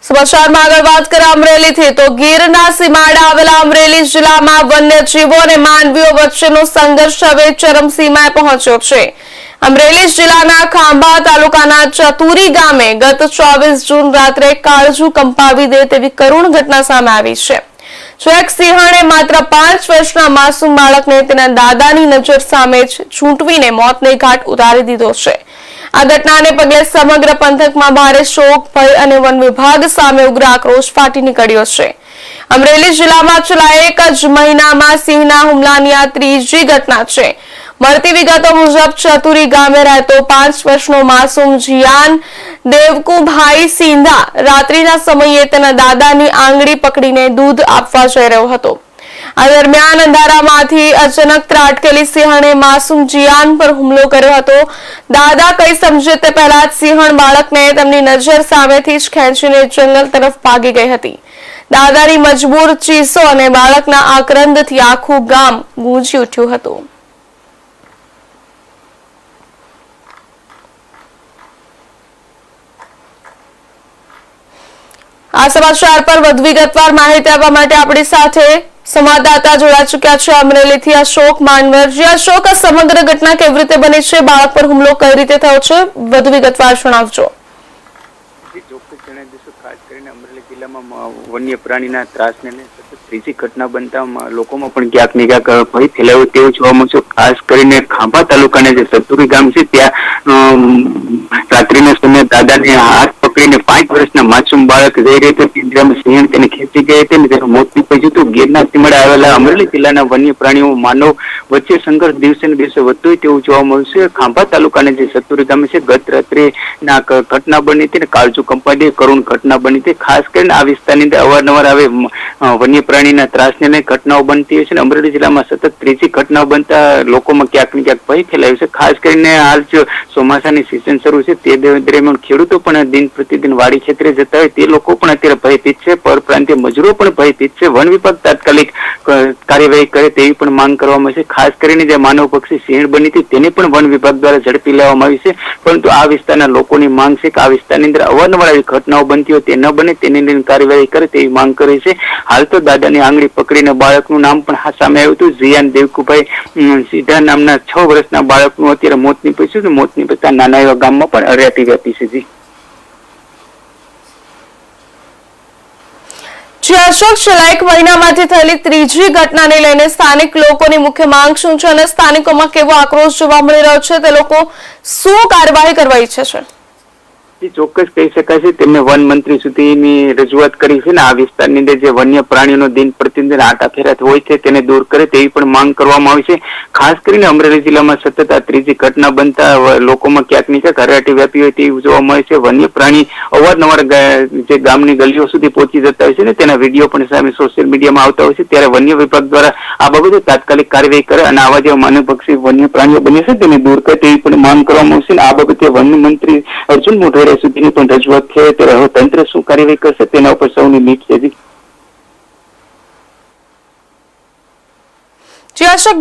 સમાચારમાં આગળ વાત કરીએ અમરેલીથી તો ગીરના સીમાડે આવેલા અમરેલી જિલ્લામાં વન્યજીવો અને માનવીઓ વચ્ચેનો સંઘર્ષ હવે ચરમસીમાએ પહોંચ્યો છે। અમરેલી જિલ્લાના ખાંભા તાલુકાના ચતુરી ગામે ગત 24 જૂન રાત્રે કાળજુ કંપાવી દે તેવી કરુણ ઘટના સામે આવી છે। જો એક સિંહણે માત્ર 5 વર્ષના માસૂમ બાળકને તેના દાદાની નજર સામે જ ઝૂંટવીને મોતને ઘાટ ઉતારી દીધો છે। આ ઘટનાને પગલે સમગ્ર પંથકમાં ભારે શોક, ભય અને વન વિભાગ સામે ઉગ્ર આક્રોશ ફાટી નીકળ્યો છે। અમરેલી જિલ્લામાં છેલ્લા એક જ મહિનામાં સિંહના હુમલાની આ ત્રીજી ઘટના છે। મળતી વિગતો મુજબ ચતુરી ગામે રહેતો 5 વર્ષનો માસૂમ જીયાન દેવકુભાઈ સિંધા રાત્રિના સમયે તેના દાદાની આંગળી પકડીને દૂધ આપવા જઈ રહ્યો હતો। આ દરમિયાન અંધારામાંથી અચાનક ત્રાટકેલી સિંહણે માસૂમ જીયાન પર હુમલો કર્યો હતો। દાદા કઈ સમજે તે પહેલા જ સિંહણ બાળકને તેમની નજર સામેથી જ ખેંચીને જંગલ તરફ ભાગી ગઈ હતી। દાદાની મજબૂર ચીસો અને બાળકના આક્રંદથી આખું ગામ ગૂંજી ઉઠ્યું હતું। આ સમાચાર પર વધુ વિગતવાર માહિતી આપવા માટે આપણી સાથે સંવાદદાતા જોડાઈ ચૂક્યા છે અમરેલીથી અશોક માંડવર। અશોક, આ સમગ્ર ઘટના કેવી રીતે બની છે, બાળક પર હુમલો કઈ રીતે થયો છે, વધુ વિગતવાર જણાવજો। ચોક્કસ જણાવી દઈશું। ખાસ કરીને અમરેલી જિલ્લામાં વન્ય પ્રાણીના ત્રાસને સતત ત્રીજી ઘટના બનતા લોકોમાં પણ ક્યાંક ને ક્યાંક ભય ફેલાયો તેવું જોવા મળશે। ખાસ કરીને ખાંભા તાલુકાના જે ચતુરી ગામ છે ત્યાં રાત્રિના સમયે દાદાને હાથ પકડીને 5 વર્ષના માસૂમ બાળક જઈ રહ્યો હતો, પિંજરામાં સિંહણ તેને ખેંચી ગઈ હતી અને તેનું મોત નીપજ્યું હતું। ગીરના સીમાડે આવેલા અમરેલી જિલ્લાના વન્ય પ્રાણીઓ માનવ વચ્ચે સંઘર્ષ દિવસે ને દિવસે વધતો હોય તેવું જોવા મળશે। ખાંભા તાલુકાના જે ચતુરી ગામ છે ગત રાત્રિના ઘટના બની હતી ને કાળજુ કંપાડી કરુણ ઘટના બની હતી। ખાસ કરીને આ વિસ્તારની અંદર અવારનવાર આવે વન્ય પ્રાણીના ત્રાસને લઈને ઘટનાઓ બનતી હોય છે અને અમરેલી જિલ્લામાં સતત ત્રીજી ઘટનાઓ બનતા લોકોમાં ક્યાંક ને ક્યાંક ભય ફેલાયો છે। ખાસ કરીને હાલ જો ચોમાસાની સિઝન શરૂ છે તે દરમિયાન ખેડૂતો પણ દિન પ્રતિદિન વાડી ક્ષેત્રે જતા હોય તે લોકો પણ અત્યારે ભયભીત છે, પરપ્રાંતીય મજૂરો પણ ભયભીત છે। વન વિભાગ તાત્કાલિક કાર્યવાહી કરે તેવી પણ માંગ કરવામાં આવી છે। ખાસ કરીને જે માનવ પક્ષી સિંહણ બની હતી તેને પણ વન વિભાગ દ્વારા ઝડપી લેવામાં આવી છે, પરંતુ આ વિસ્તારના લોકોની માંગ છે કે આ વિસ્તારની અંદર અવારનવાર આવી ઘટનાઓ બનતી હોય તે ન બને તેની લઈને કાર્યવાહી કરે તેવી માંગ કરી છે। હાલ તો દાદાની આંગળી પકડીને બાળકનું નામ પણ સામે આવ્યું હતું। જીયાન દેવકુભાઈ સીધા નામના 6 વર્ષના બાળકનું અત્યારે મોત નીપજ્યું છે। મોત નીપજતા નાના એવા ગામમાં પણ હરિયાળી વ્યાપી છે। અશોક, છેલ્લા એક મહિનામાંથી થયેલી ત્રીજી ઘટનાને લઈને સ્થાનિક લોકોની મુખ્ય માંગ શું છે અને સ્થાનિકોમાં કેવો આક્રોશ જોવા મળી રહ્યો છે, તે લોકો શું કાર્યવાહી કરવા ઈચ્છે છે? ચોક્કસ કહી શકાય છે તેમને વન મંત્રી સુધીની રજૂઆત કરી છે ને આ વિસ્તારની અંદર જે વન્ય પ્રાણીઓનો દિન પ્રતિદિન આટાફેરા હોય છે તેને દૂર કરે તેવી પણ માંગ કરવામાં આવી છે। ખાસ કરીને અમરેલી જિલ્લામાં સતત આ ત્રીજી ઘટના બનતા લોકોમાં ક્યાંક ને ક્યાંક હરાટી વ્યાપી હોય તેવું જોવા મળે છે। વન્ય પ્રાણી અવારનવાર જે ગામની ગલીઓ સુધી પહોંચી જતા હોય છે ને તેના વિડીયો પણ સામે સોશિયલ મીડિયામાં આવતા હોય છે, ત્યારે વન્ય વિભાગ દ્વારા આ બાબતે તાત્કાલિક કાર્યવાહી કરે અને આવા જેવા માનવભક્ષી વન્ય પ્રાણીઓ બને છે તેને દૂર કરે તેવી પણ માંગ કરવામાં આવશે। આ બાબતે વન મંત્રી અર્જુન મોઢવાડિયા સુધીની પણ રજૂઆત છે, ત્યારે હવે તંત્ર શું કાર્યવાહી કરશે તેના ઉપર સૌની નીટ છે। અશોક।